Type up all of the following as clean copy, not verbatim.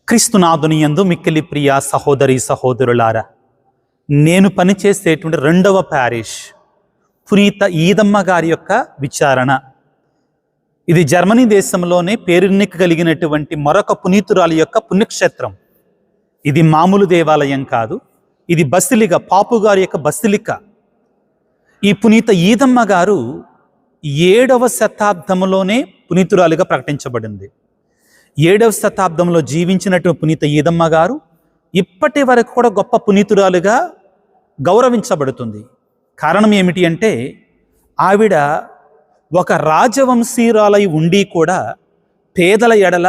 క్రీస్తునాథుని యందు మిక్కిలి ప్రియ సహోదరి సహోదరులారా, నేను పనిచేసేటువంటి రెండవ ప్యారిష్ పునీత ఈదమ్మ గారి యొక్క విచారణ. ఇది జర్మనీ దేశంలోనే పేరెన్నిక కలిగినటువంటి మరొక పునీతురాలి యొక్క పుణ్యక్షేత్రం. ఇది మామూలు దేవాలయం కాదు, ఇది బసిలిక, పాపు గారి యొక్క బసిలిక. ఈ పునీత ఈదమ్మ గారు 7వ శతాబ్దంలోనే పునీతురాలిగా ప్రకటించబడింది. 7వ శతాబ్దంలో జీవించినటువంటి పునీత ఈదమ్మ గారు ఇప్పటి వరకు కూడా గొప్ప పునీతురాలుగా గౌరవించబడుతుంది. కారణం ఏమిటి అంటే, ఆవిడ ఒక రాజవంశీయురాలై ఉండి కూడా పేదల ఎడల,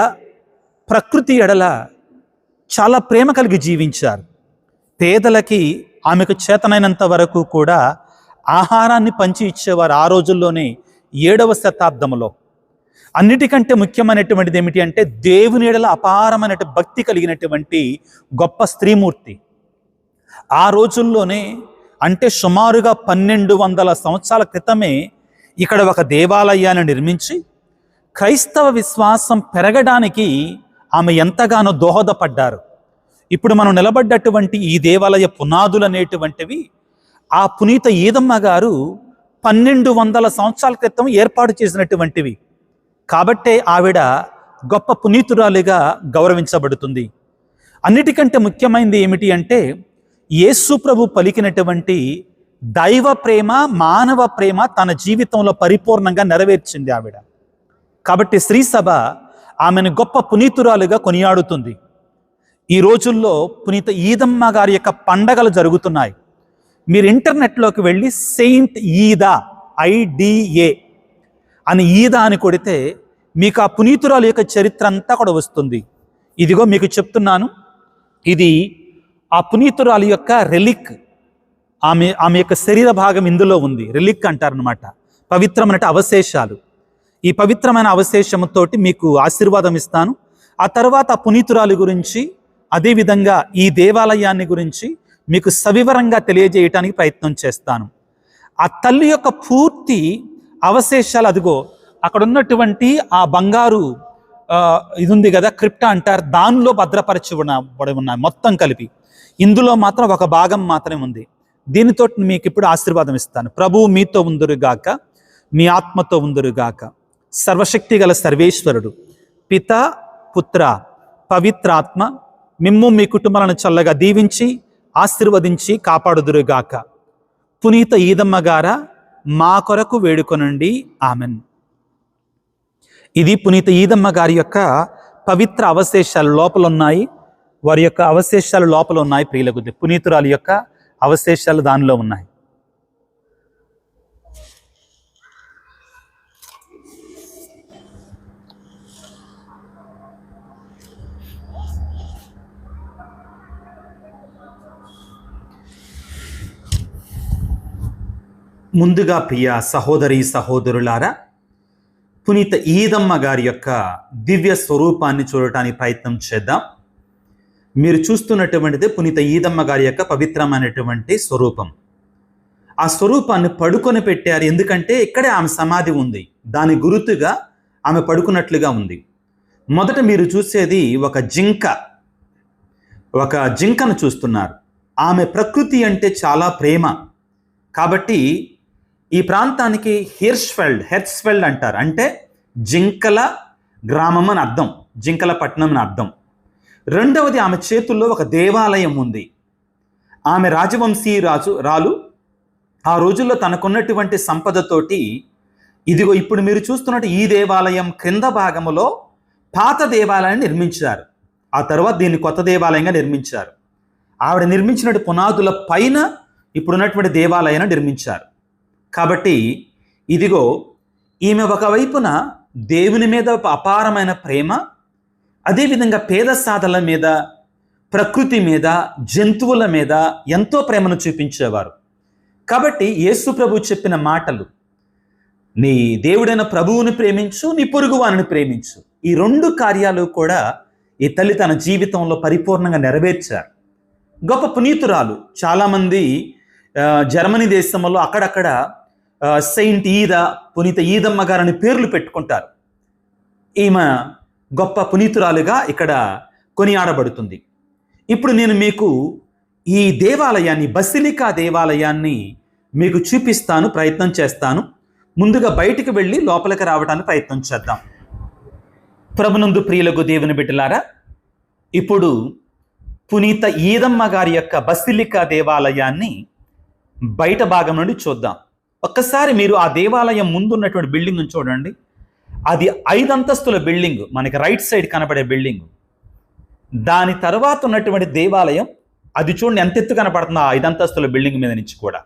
ప్రకృతి ఎడల చాలా ప్రేమ కలిగి జీవించారు. పేదలకి ఆమెకు చేతనైనంత వరకు కూడా ఆహారాన్ని పంచి ఇచ్చేవారు ఆ రోజుల్లోనే 7వ శతాబ్దంలో. అన్నిటికంటే ముఖ్యమైనటువంటిది ఏమిటి అంటే, దేవుని ఎడల అపారమైన భక్తి కలిగినటువంటి గొప్ప స్త్రీమూర్తి. ఆ రోజుల్లోనే అంటే సుమారుగా 1200 సంవత్సరాల క్రితమే ఇక్కడ ఒక దేవాలయాన్ని నిర్మించి క్రైస్తవ విశ్వాసం పెరగడానికి ఆమె ఎంతగానో దోహదపడ్డారు. ఇప్పుడు మనం నిలబడ్డటువంటి ఈ దేవాలయ పునాదులు అనేటువంటివి ఆ పునీత ఈదమ్మ గారు 1200 సంవత్సరాల క్రితం ఏర్పాటు చేసినటువంటివి. కాబట్టే ఆవిడ గొప్ప పునీతురాలిగా గౌరవించబడుతుంది. అన్నిటికంటే ముఖ్యమైనది ఏమిటి అంటే, యేసు ప్రభు పలికినటువంటి దైవ ప్రేమ, మానవ ప్రేమ తన జీవితంలో పరిపూర్ణంగా నెరవేర్చింది ఆవిడ. కాబట్టి శ్రీ సభ ఆమెను గొప్ప పునీతురాలుగా కొనియాడుతుంది. ఈ రోజుల్లో పునీత ఈదమ్మ గారి యొక్క పండగలు జరుగుతున్నాయి. మీరు ఇంటర్నెట్లోకి వెళ్ళి సెయింట్ ఈదా, IDA అని ఈదా అని కొడితే మీకు ఆ పునీతురాలు యొక్క చరిత్ర అంతా కూడా వస్తుంది. ఇదిగో మీకు చెప్తున్నాను, ఇది ఆ పునీతురాలు యొక్క రెలిక్. ఆమె యొక్క శరీర భాగం ఇందులో ఉంది. రెలిక్ అంటారనమాట, పవిత్రమైన అవశేషాలు. ఈ పవిత్రమైన అవశేషంతోటి మీకు ఆశీర్వాదం ఇస్తాను. ఆ తర్వాత ఆ పునీతురాలి గురించి, అదేవిధంగా ఈ దేవాలయాన్ని గురించి మీకు సవివరంగా తెలియజేయటానికి ప్రయత్నం చేస్తాను. ఆ తల్లి యొక్క పూర్తి అవశేషాలు అదిగో అక్కడ ఉన్నటువంటి ఆ బంగారు ఇది ఉంది కదా, క్రిప్టా అంటారు, దానిలో భద్రపరచబడి ఉన్నాయి మొత్తం కలిపి. ఇందులో మాత్రం ఒక భాగం మాత్రమే ఉంది. దీనితో మీకు ఇప్పుడు ఆశీర్వాదం ఇస్తాను. ప్రభువు మీతో ఉందురుగాక, మీ ఆత్మతో ఉందురుగాక. సర్వశక్తి గల సర్వేశ్వరుడు పిత, పుత్ర, పవిత్రాత్మ మిమ్ము మీ కుటుంబాలను చల్లగా దీవించి ఆశీర్వదించి కాపాడుదురుగాక. పునీత ఈదమ్మ గారా, మా కొరకు వేడుకొనండి. ఆమెన్. ఇది పునీత ఈదమ్మ గారి యొక్క పవిత్ర అవశేషాలు లోపల ఉన్నాయి. వారి యొక్క అవశేషాలు లోపల ఉన్నాయి. ప్రియులకు పునీతురాలి యొక్క అవశేషాలు దానిలో ఉన్నాయి. ముందుగా ప్రియ సహోదరి సహోదరులారా, పునీత ఈదమ్మ గారి యొక్క దివ్య స్వరూపాన్ని చూడటానికి ప్రయత్నం చేద్దాం. మీరు చూస్తున్నటువంటిది పునీత ఈదమ్మ గారి యొక్క పవిత్రమైనటువంటి స్వరూపం. ఆ స్వరూపాన్ని పడుకొని పెట్టారు, ఎందుకంటే ఇక్కడే ఆమె సమాధి ఉంది. దాని గుర్తుగా ఆమె పడుకున్నట్లుగా ఉంది. మొదట మీరు చూసేది ఒక జింకను చూస్తున్నారు. ఆమె ప్రకృతి అంటే చాలా ప్రేమ. కాబట్టి ఈ ప్రాంతానికి హెర్స్ఫెల్డ్ అంటారు, అంటే జింకల గ్రామం అని అర్థం, జింకల పట్టణం అని అర్థం. రెండవది, ఆమె చేతుల్లో ఒక దేవాలయం ఉంది. ఆమె రాజవంశీ రాలు. ఆ రోజుల్లో తనకున్నటువంటి సంపదతోటి ఇదిగో ఇప్పుడు మీరు చూస్తున్నట్టు ఈ దేవాలయం క్రింద భాగములో పాత దేవాలయాన్ని నిర్మించారు. ఆ తర్వాత దీన్ని కొత్త దేవాలయంగా నిర్మించారు. ఆవిడ నిర్మించినటువంటి పునాదుల పైన ఇప్పుడున్నటువంటి దేవాలయాన్ని నిర్మించారు. కాబట్టి ఇదిగో ఈమె ఒకవైపున దేవుని మీద అపారమైన ప్రేమ, అదేవిధంగా పేద సాధల మీద, ప్రకృతి మీద, జంతువుల మీద ఎంతో ప్రేమను చూపించేవారు. కాబట్టి యేసు ప్రభు చెప్పిన మాటలు, నీ దేవుడైన ప్రభువుని ప్రేమించు, నీ పొరుగువారిని ప్రేమించు, ఈ 2 కార్యాలు కూడా ఈ తల్లి తన జీవితంలో పరిపూర్ణంగా నెరవేర్చారు. గొప్ప పునీతురాలు. చాలామంది జర్మనీ దేశంలో అక్కడక్కడ సెయింట్ ఈదా, పునీత ఈదమ్మ గారని పేర్లు పెట్టుకుంటారు. ఈమె గొప్ప పునీతురాలుగా ఇక్కడ కొనియాడబడుతుంది. ఇప్పుడు నేను మీకు ఈ దేవాలయాన్ని, బసిలికా దేవాలయాన్ని మీకు చూపిస్తాను, ప్రయత్నం చేస్తాను. ముందుగా బయటికి వెళ్ళి లోపలికి రావడానికి ప్రయత్నం చేద్దాం. ప్రభునందు ప్రియులకు దేవుని బిడ్డలారా, ఇప్పుడు పునీత ఈదమ్మ గారి యొక్క బసిలికా దేవాలయాన్ని బయట భాగం నుండి చూద్దాం. ఒక్కసారి మీరు ఆ దేవాలయం ముందున్నటువంటి బిల్డింగ్ చూడండి. అది 5 అంతస్తుల బిల్డింగ్, మనకి రైట్ సైడ్ కనబడే బిల్డింగ్. దాని తర్వాత ఉన్నటువంటి దేవాలయం, అది చూడండి ఎంత ఎత్తు కనపడుతుందో ఆ 5 అంతస్తుల బిల్డింగ్ మీద నుంచి కూడా.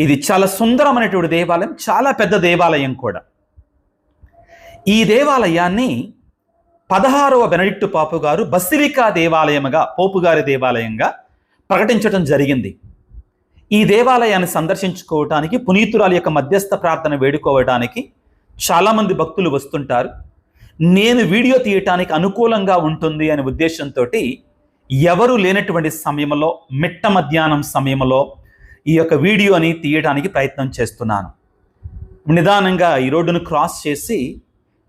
ఇది చాలా సుందరమైనటువంటి దేవాలయం, చాలా పెద్ద దేవాలయం కూడా. ఈ దేవాలయాన్ని 16వ బెనడిక్టు పాపు గారు బసిలికా దేవాలయముగా, పోపు గారి దేవాలయంగా ప్రకటించడం జరిగింది. ఈ దేవాలయాన్ని సందర్శించుకోవటానికి, పునీతురాలి యొక్క మధ్యస్థ ప్రార్థన వేడుకోవటానికి చాలామంది భక్తులు వస్తుంటారు. నేను వీడియో తీయటానికి అనుకూలంగా ఉంటుంది అనే ఉద్దేశంతో ఎవరు లేనటువంటి సమయంలో, మిట్ట మధ్యాహ్నం సమయంలో ఈ యొక్క వీడియోని తీయడానికి ప్రయత్నం చేస్తున్నాను. నిదానంగా ఈ రోడ్డును క్రాస్ చేసి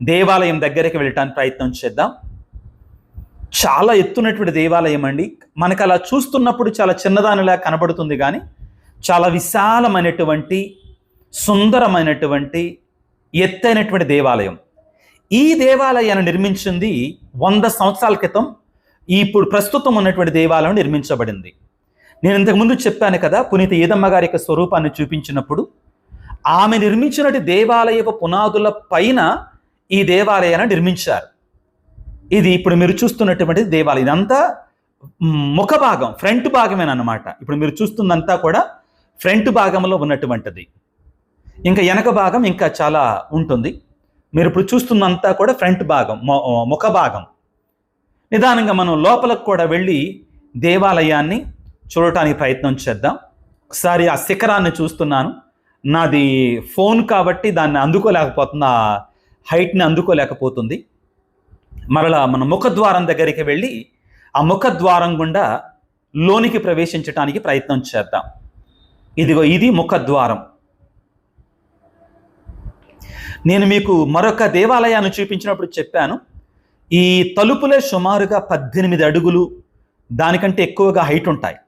దేవాలయం దగ్గరికి వెళ్ళటానికి ప్రయత్నం చేద్దాం. చాలా ఎత్తున్నటువంటి దేవాలయం అండి. మనకు అలా చూస్తున్నప్పుడు చాలా చిన్నదానిలా కనబడుతుంది, కానీ చాలా విశాలమైనటువంటి, సుందరమైనటువంటి, ఎత్తైనటువంటి దేవాలయం. ఈ దేవాలయాన్ని నిర్మించింది 100 సంవత్సరాల క్రితం. ఇప్పుడు ప్రస్తుతం ఉన్నటువంటి దేవాలయం నిర్మించబడింది. నేను ఇంతకుముందు చెప్పాను కదా, పునీత ఈదమ్మ గారి యొక్క స్వరూపాన్ని చూపించినప్పుడు ఆమె నిర్మించినటువంటి దేవాలయపు పునాదుల పైన ఈ దేవాలయాన్ని నిర్మించారు. ఇది ఇప్పుడు మీరు చూస్తున్నటువంటి దేవాలయం, ఇదంతా ముఖ భాగం, ఫ్రంట్ భాగమేనమాట. ఇప్పుడు మీరు చూస్తుందంతా కూడా ఫ్రంట్ భాగంలో ఉన్నటువంటిది. ఇంకా వెనక భాగం ఇంకా చాలా ఉంటుంది. మీరు ఇప్పుడు చూస్తున్నంతా కూడా ఫ్రంట్ భాగం, ముఖ భాగం. నిదానంగా మనం లోపలకు కూడా వెళ్ళి దేవాలయాన్ని చూడటానికి ప్రయత్నం చేద్దాం. ఒకసారి ఆ శిఖరాన్ని చూస్తున్నాను. నాది ఫోన్ కాబట్టి దాన్ని అందుకోలేకపోతుంది, ఆ హైట్ని అందుకోలేకపోతుంది. మరలా మన ముఖద్వారం దగ్గరికి వెళ్ళి ఆ ముఖద్వారం గుండా లోనికి ప్రవేశించడానికి ప్రయత్నం చేద్దాం. ఇదిగో ఇది ముఖద్వారం. నేను మీకు మరొక దేవాలయాన్ని చూపించినప్పుడు చెప్పాను, ఈ తలుపులే సుమారుగా 18 అడుగులు, దానికంటే ఎక్కువగా హైట్ ఉంటాయి.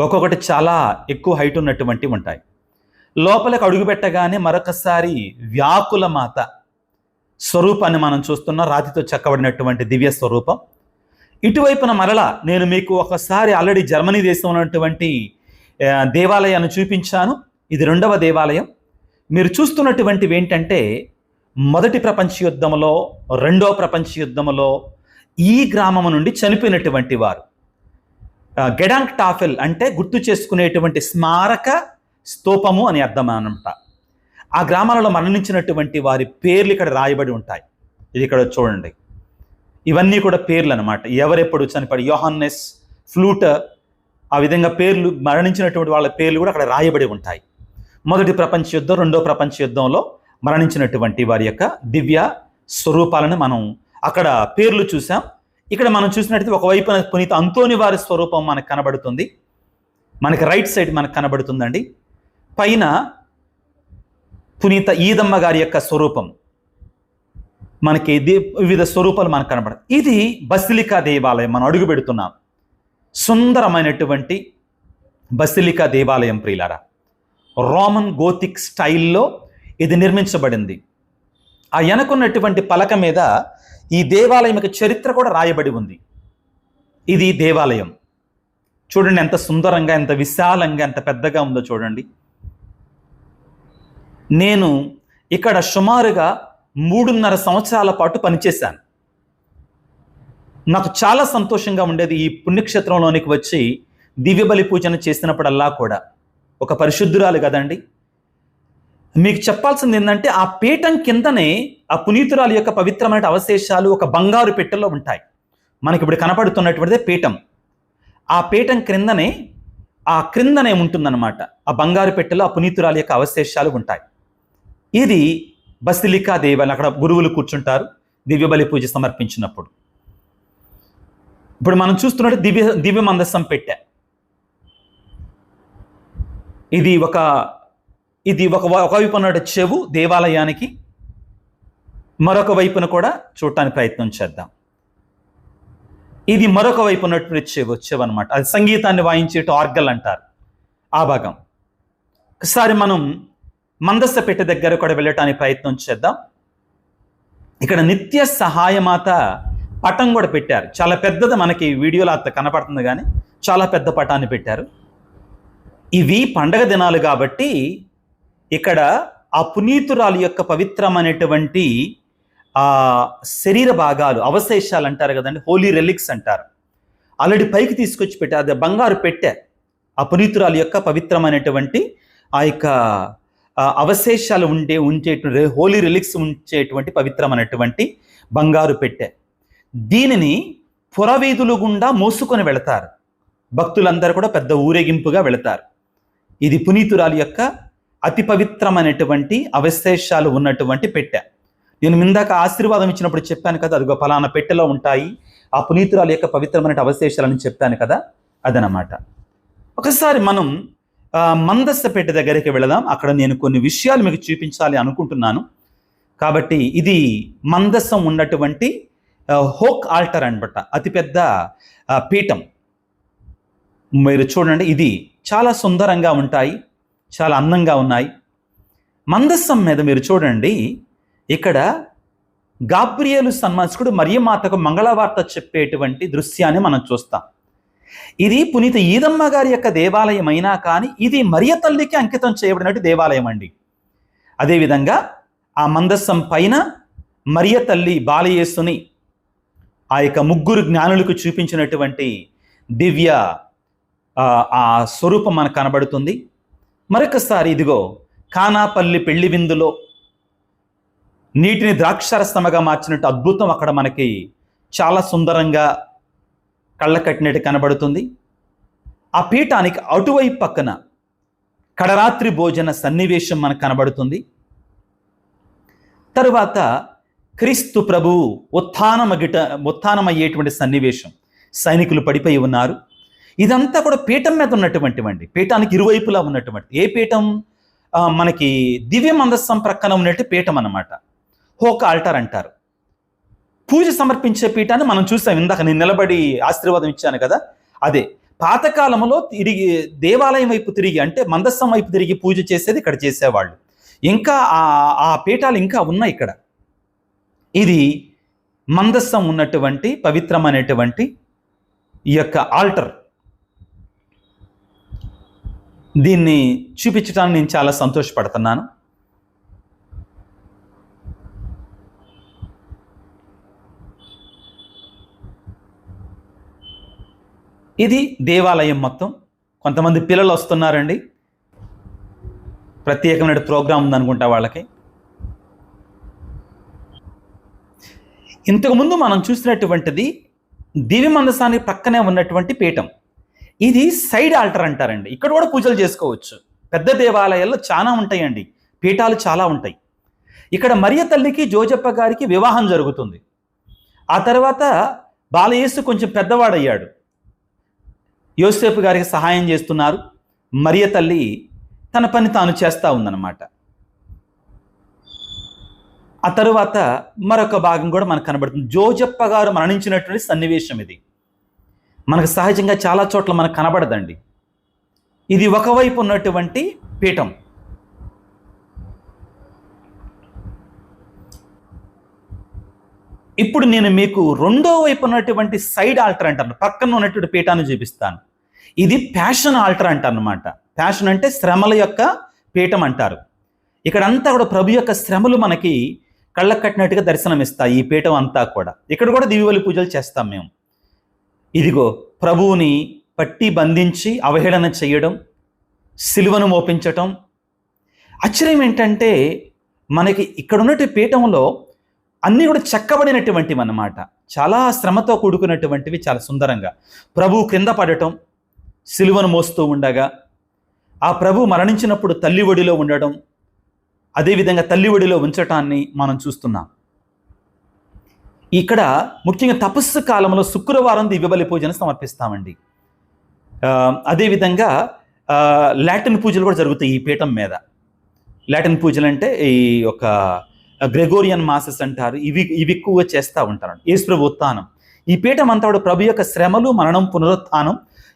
ఒక్కొక్కటి చాలా ఎక్కువ హైట్ ఉన్నటువంటివి ఉంటాయి. లోపలికి అడుగుపెట్టగానే మరొకసారి వ్యాకుల మాత స్వరూపాన్ని మనం చూస్తున్నాం, రాతితో చెక్కబడినటువంటి దివ్య స్వరూపం. ఇటువైపున మరలా నేను మీకు ఒకసారి ఆల్రెడీ జర్మనీ దేశంలో ఉన్నటువంటి దేవాలయాన్ని చూపించాను. ఇది 2వ దేవాలయం. మీరు చూస్తున్నటువంటివి ఏంటంటే, మొదటి ప్రపంచ యుద్ధంలో, 2వ ప్రపంచ యుద్ధంలో ఈ గ్రామం నుండి చనిపోయినటువంటి వారు, గెడాంక్ టాఫెల్ అంటే గుర్తు చేసుకునేటువంటి స్మారక స్తూపము అని అర్థం అనమాట. ఆ గ్రామాలలో మరణించినటువంటి వారి పేర్లు ఇక్కడ రాయబడి ఉంటాయి. ఇది ఇక్కడ చూడండి, ఇవన్నీ కూడా పేర్లు అనమాట. ఎవరెప్పుడు చనిపోయి, యోహాన్నెస్, ఫ్లూటర్, ఆ విధంగా పేర్లు, మరణించినటువంటి వాళ్ళ పేర్లు కూడా అక్కడ రాయబడి ఉంటాయి. మొదటి ప్రపంచ యుద్ధం, 2వ ప్రపంచ యుద్ధంలో మరణించినటువంటి వారి యొక్క దివ్య స్వరూపాలను మనం అక్కడ పేర్లు చూసాం. ఇక్కడ మనం చూసినట్టయితే ఒకవైపున పునీత అంతోని వారి స్వరూపం మనకు కనబడుతుంది, మనకి రైట్ సైడ్ మనకు కనబడుతుందండి. పైన పునీత ఈదమ్మ గారి యొక్క స్వరూపం, మనకి వివిధ స్వరూపాలు మనకు కనబడతాయి. ఇది బసిలికా దేవాలయం, మనం అడుగు పెడుతున్నాం. సుందరమైనటువంటి బసిలికా దేవాలయం ప్రియులారా. రోమన్ గోతిక్ స్టైల్లో ఇది నిర్మించబడింది. ఆ వెనకున్నటువంటి పలక మీద ఈ దేవాలయం యొక్క చరిత్ర కూడా రాయబడి ఉంది. ఇది దేవాలయం చూడండి, ఎంత సుందరంగా, ఎంత విశాలంగా, ఎంత పెద్దగా ఉందో చూడండి. నేను ఇక్కడ సుమారుగా 3.5 సంవత్సరాల పాటు పనిచేశాను. నాకు చాలా సంతోషంగా ఉండేది ఈ పుణ్యక్షేత్రంలోనికి వచ్చి దివ్యబలి పూజను చేసినప్పుడల్లా కూడా. ఒక పరిశుద్ధురాలు కదండి. మీకు చెప్పాల్సింది ఏంటంటే, ఆ పీఠం కిందనే ఆ పునీతురాలు యొక్క పవిత్రమైన అవశేషాలు ఒక బంగారు పెట్టెలో ఉంటాయి. మనకి ఇప్పుడు కనపడుతున్నటువంటిదే పీఠం. ఆ పీఠం క్రిందనే ఉంటుందన్నమాట. ఆ బంగారు పెట్టెలో ఆ పునీతురాలు యొక్క అవశేషాలు ఉంటాయి. ఇది బసిలికా దేవాలయం. అక్కడ గురువులు కూర్చుంటారు దివ్యబలి పూజ సమర్పించినప్పుడు. ఇప్పుడు మనం చూస్తున్నట్టు దివ్య మందసం పెట్టె. ఇది ఒక వైపు ఉన్న చెవు దేవాలయానికి, మరొక వైపున కూడా చూడటానికి ప్రయత్నం చేద్దాం. ఇది మరొక వైపు ఉన్నటువంటి చెవు అనమాట. అది సంగీతాన్ని వాయించేటు ఆర్గల్ అంటారు ఆ భాగం. ఒకసారి మనం మందస్స పెట్టె దగ్గర కూడా వెళ్ళటానికి ప్రయత్నం చేద్దాం. ఇక్కడ నిత్య సహాయమాత పటం కూడా పెట్టారు. చాలా పెద్దది, మనకి వీడియోలో అంత కనపడుతుంది కానీ చాలా పెద్ద పటాన్ని పెట్టారు. ఇవి పండగ దినాలు కాబట్టి ఇక్కడ ఆ పునీతురాలు యొక్క పవిత్రమైనటువంటి ఆ శరీర భాగాలు, అవశేషాలు అంటారు కదండి, హోలీ రెలిక్స్ అంటారు. ఆల్రెడీ పైకి తీసుకొచ్చి పెట్టారు. అది బంగారు పెట్టె. ఆ పునీతురాలు యొక్క పవిత్రమైనటువంటి ఆ యొక్క అవశేషాలు ఉంచేటువంటి హోలీ రిలిక్స్ ఉంచేటువంటి పవిత్రమైనటువంటి బంగారు పెట్టె. దీనిని పురవీధులు గుండా మోసుకొని వెళతారు. భక్తులందరూ కూడా పెద్ద ఊరేగింపుగా వెళతారు. ఇది పునీతురాలు యొక్క అతి పవిత్రమైనటువంటి అవశేషాలు ఉన్నటువంటి పెట్టె. నేను ఇందాక ఆశీర్వాదం ఇచ్చినప్పుడు చెప్పాను కదా, అదిగో ఫలానా పెట్టెలో ఉంటాయి ఆ పునీతురాలు యొక్క పవిత్రమైన అవశేషాలని చెప్పాను కదా, అదనమాట. ఒకసారి మనం మందస్స పెట్టె దగ్గరికి వెళదాం. అక్కడ నేను కొన్ని విషయాలు మీకు చూపించాలి అనుకుంటున్నాను. కాబట్టి ఇది మందస్సం ఉన్నటువంటి హోక్ ఆల్టర్ అనమాట, అతిపెద్ద పీఠం. మీరు చూడండి, ఇది చాలా సుందరంగా ఉంటాయి, చాలా అందంగా ఉన్నాయి. మందస్సం మీద మీరు చూడండి, ఇక్కడ గాబ్రియేలు సన్మార్శకుడు మరియమాతకు మంగళవార్త చెప్పేటువంటి దృశ్యాన్ని మనం చూస్తాం. ఇది పునీత ఈదమ్మ గారి యొక్క దేవాలయం అయినా కానీ ఇది మరియ తల్లికి అంకితం చేయబడినట్టు దేవాలయం అండి. అదేవిధంగా ఆ మందస్సం పైన మరియ తల్లి బాలయేసుని ఆ యొక్క ముగ్గురు జ్ఞానులకు చూపించినటువంటి దివ్య ఆ స్వరూపం మనకు కనబడుతుంది. మరొకసారి ఇదిగో కానాపల్లి పెళ్లి విందులో నీటిని ద్రాక్షారసముగా మార్చినట్టు అద్భుతం అక్కడ మనకి చాలా సుందరంగా కళ్ళ కట్టినట్టు కనబడుతుంది. ఆ పీఠానికి అటువైపు పక్కన కడరాత్రి భోజన సన్నివేశం మనకు కనబడుతుంది. తరువాత క్రీస్తు ప్రభువు ఉత్థానమయ్యేటువంటి సన్నివేశం, సైనికులు పడిపోయి ఉన్నారు. ఇదంతా కూడా పీఠం మీద ఉన్నటువంటివండి, పీఠానికి ఇరువైపులా ఉన్నటువంటి. ఏ పీఠం? మనకి దివ్య మందస్సం ప్రక్కన ఉన్నట్టు పీఠం అన్నమాట, హోక్ ఆల్టర్ అంటారు. పూజ సమర్పించే పీఠాన్ని మనం చూసాం, ఇందాక నేను నిలబడి ఆశీర్వాదం ఇచ్చాను కదా, అదే. పాతకాలంలో తిరిగి దేవాలయం వైపు తిరిగి, అంటే మందస్సం వైపు తిరిగి పూజ చేసేది ఇక్కడ చేసేవాళ్ళు. ఇంకా ఆ పీఠాలు ఇంకా ఉన్నాయి ఇక్కడ. ఇది మందస్సం ఉన్నటువంటి పవిత్రమైనటువంటి ఈ యొక్క ఆల్టర్. దీన్ని చూపించడానికి నేను చాలా సంతోషపడుతున్నాను. ఇది దేవాలయం మొత్తం. కొంతమంది పిల్లలు వస్తున్నారండి, ప్రత్యేకమైన ప్రోగ్రాం ఉందనుకుంటా వాళ్ళకి. ఇంతకుముందు మనం చూసినటువంటిది దివ్య మందసానికి పక్కనే ఉన్నటువంటి పీఠం. ఇది సైడ్ ఆల్టర్ అంటారండి. ఇక్కడ కూడా పూజలు చేసుకోవచ్చు. పెద్ద దేవాలయాల్లో చాలా ఉంటాయండి, పీఠాలు చాలా ఉంటాయి. ఇక్కడ మరియ తల్లికి జోజప్ప గారికి వివాహం జరుగుతుంది. ఆ తర్వాత బాలయేసు కొంచెం పెద్దవాడయ్యాడు, యోసేపు గారికి సహాయం చేస్తున్నారు. మరియ తల్లి తన పని తాను చేస్తూ ఉందన్నమాట. ఆ తరువాత మరొక భాగం కూడా మనకు కనబడుతుంది. జోజప్ప గారు మరణించినటువంటి సన్నివేశం ఇది. మనకు సహజంగా చాలా చోట్ల మనకు కనబడదండి. ఇది ఒకవైపు ఉన్నటువంటి పీఠం. ఇప్పుడు నేను మీకు రెండో వైపు ఉన్నటువంటి సైడ్ ఆల్టర్ అంటాను, పక్కన ఉన్నటువంటి పీఠాన్ని చూపిస్తాను. ఇది ప్యాషన్ ఆల్టర్ అంటారు అన్నమాట. ప్యాషన్ అంటే శ్రమల యొక్క పీఠం అంటారు. ఇక్కడంతా కూడా ప్రభు యొక్క శ్రమలు మనకి కళ్ళకు కట్టినట్టుగా దర్శనమిస్తాయి ఈ పీఠం అంతా కూడా. ఇక్కడ కూడా దివ్యబలి పూజలు చేస్తాం మేము. ఇదిగో ప్రభువుని పట్టి బంధించి అవహేళన చేయడం, సిలువను మోపించటం. ఆశ్చర్యం ఏంటంటే మనకి ఇక్కడ ఉన్నటువంటి పీఠంలో అన్నీ కూడా చెక్కబడినటువంటివి అన్నమాట. చాలా శ్రమతో కూడుకున్నటువంటివి, చాలా సుందరంగా. ప్రభువు క్రింద పడటం, సిలువను మోస్తూ ఉండగా, ఆ ప్రభు మరణించినప్పుడు తల్లి ఒడిలో ఉండడం, అదేవిధంగా తల్లి ఒడిలో ఉంచటాన్ని మనం చూస్తున్నాం. ఇక్కడ ముఖ్యంగా తపస్సు కాలంలో శుక్రవారం దివ్యబలి పూజను సమర్పిస్తామండి. అదేవిధంగా లాటిన్ పూజలు కూడా జరుగుతాయి ఈ పీఠం మీద. లాటిన్ పూజలు అంటే ఈ యొక్క గ్రెగోరియన్ మాసెస్ అంటారు, ఇవి ఎక్కువగా చేస్తూ ఉంటారు. యేసుప్రభు ఉత్థానం, ఈ పీఠం అంతా కూడా ప్రభు యొక్క శ్రమలు, మరణం, పునరుత్థానం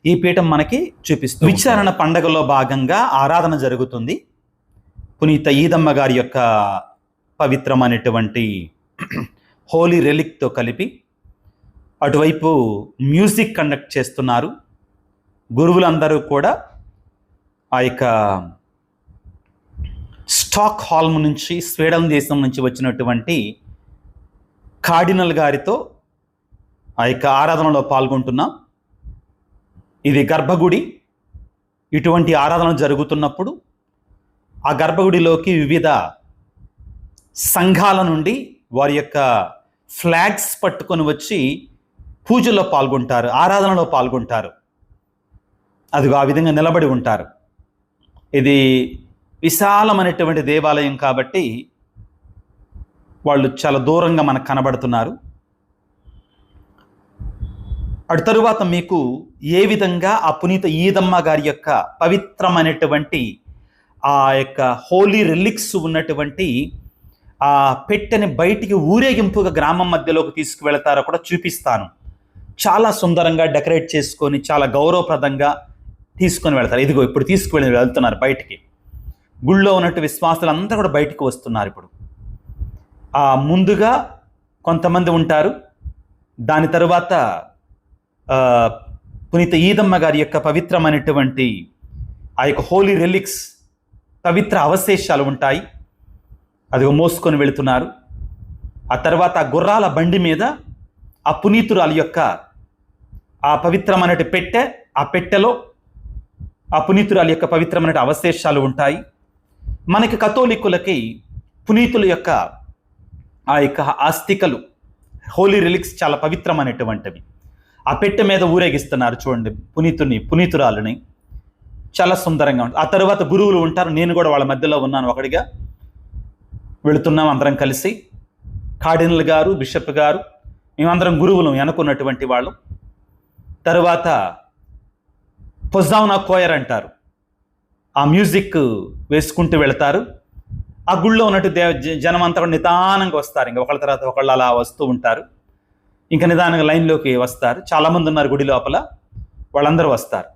ఈ పీఠం మనకి చూపిస్తుంది. విచారణ పండగలో భాగంగా ఆరాధన జరుగుతుంది. పునీత ఈదమ్మ గారి యొక్క పవిత్రమైనటువంటి హోలీ రెలిక్తో కలిపి అటువైపు మ్యూజిక్ కండక్ట్ చేస్తున్నారు. గురువులందరూ కూడా ఆ యొక్క స్టాక్ హాల్మ్ నుంచి, స్వీడన్ దేశం నుంచి వచ్చినటువంటి కార్డినల్ గారితో ఆ యొక్క ఆరాధనలో పాల్గొంటున్నాం. ఇది గర్భగుడి. ఇటువంటి ఆరాధన జరుగుతున్నప్పుడు ఆ గర్భగుడిలోకి వివిధ సంఘాల నుండి వారి యొక్క ఫ్లాగ్స్ పట్టుకొని వచ్చి పూజల్లో పాల్గొంటారు, ఆరాధనలో పాల్గొంటారు. అదిగో ఆ విధంగా నిలబడి ఉంటారు. ఇది విశాలమైనటువంటి దేవాలయం కాబట్టి వాళ్ళు చాలా దూరంగా మనకు కనబడుతున్నారు. అటు తరువాత మీకు ఏ విధంగా ఆ పునీత ఈదమ్మ గారి యొక్క పవిత్రమైనటువంటి ఆ యొక్క హోలీ రిలిక్స్ ఉన్నటువంటి ఆ పెట్టెని బయటికి ఊరేగింపుగా గ్రామం మధ్యలోకి తీసుకువెళతారో కూడా చూపిస్తాను. చాలా సుందరంగా డెకరేట్ చేసుకొని చాలా గౌరవప్రదంగా తీసుకొని వెళ్తారు. ఇదిగో ఇప్పుడు వెళ్తున్నారు బయటికి. గుళ్ళో ఉన్నట్టు విశ్వాసులు అందరూ కూడా బయటికి వస్తున్నారు. ఇప్పుడు ముందుగా కొంతమంది ఉంటారు. దాని తరువాత పునీత ఈదమ్మ గారి యొక్క పవిత్రమైనటువంటి ఆ యొక్క హోలీ రెలిక్స్, పవిత్ర అవశేషాలు ఉంటాయి. అదిగో మోసుకొని వెళుతున్నారు. ఆ తర్వాత ఆ గుర్రాల బండి మీద ఆ పునీతురాలి యొక్క ఆ పవిత్రమైన పెట్టె, ఆ పెట్టెలో ఆ పునీతురాలి యొక్క పవిత్రమైన అవశేషాలు ఉంటాయి. మనకి కథోలికులకి పునీతుల యొక్క ఆ యొక్క ఆస్తికలు, హోలీ రిలిక్స్ చాలా పవిత్రమైనటువంటివి. ఆ పెట్టె మీద ఊరేగిస్తున్నారు చూడండి పునీతురాలని. చాలా సుందరంగా ఉంటుంది. ఆ తర్వాత గురువులు ఉంటారు. నేను కూడా వాళ్ళ మధ్యలో ఉన్నాను, ఒకడిగా వెళుతున్నాం అందరం కలిసి. కార్డినల్ గారు, బిషప్ గారు, మేమందరం గురువులు అనుకున్నటువంటి వాళ్ళు. తరువాత పొజావునా కోయర్ అంటారు, ఆ మ్యూజిక్ వేసుకుంటూ వెళతారు. ఆ గుళ్ళో ఉన్నట్టు జనం అంతా కూడా నిదానంగా వస్తారు. ఇంకా ఒకళ్ళ తర్వాత ఒకళ్ళు అలా వస్తూ ఉంటారు. ఇంకా నిదానంగా లైన్లోకి వస్తారు. చాలామంది ఉన్నారు గుడి లోపల, వాళ్ళందరూ వస్తారు.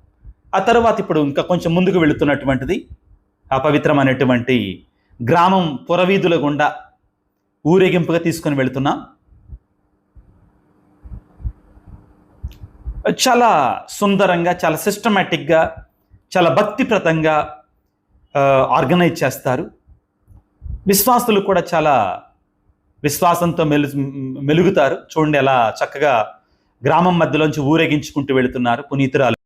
ఆ తర్వాత ఇప్పుడు ఇంకా కొంచెం ముందుకు వెళుతున్నటువంటిది ఆ పవిత్రమైనటువంటి గ్రామం పురవీధుల గుండా ఊరేగింపుగా తీసుకొని వెళుతున్నాం. చాలా సుందరంగా, చాలా సిస్టమేటిక్గా, చాలా భక్తిప్రదంగా ఆర్గనైజ్ చేస్తారు. విశ్వాసులు కూడా చాలా విశ్వాసంతో మెలుగుతారు. చూడండి ఎలా చక్కగా గ్రామం మధ్యలోంచి ఊరేగించుకుంటూ వెళుతున్నారు పునీతురాలు.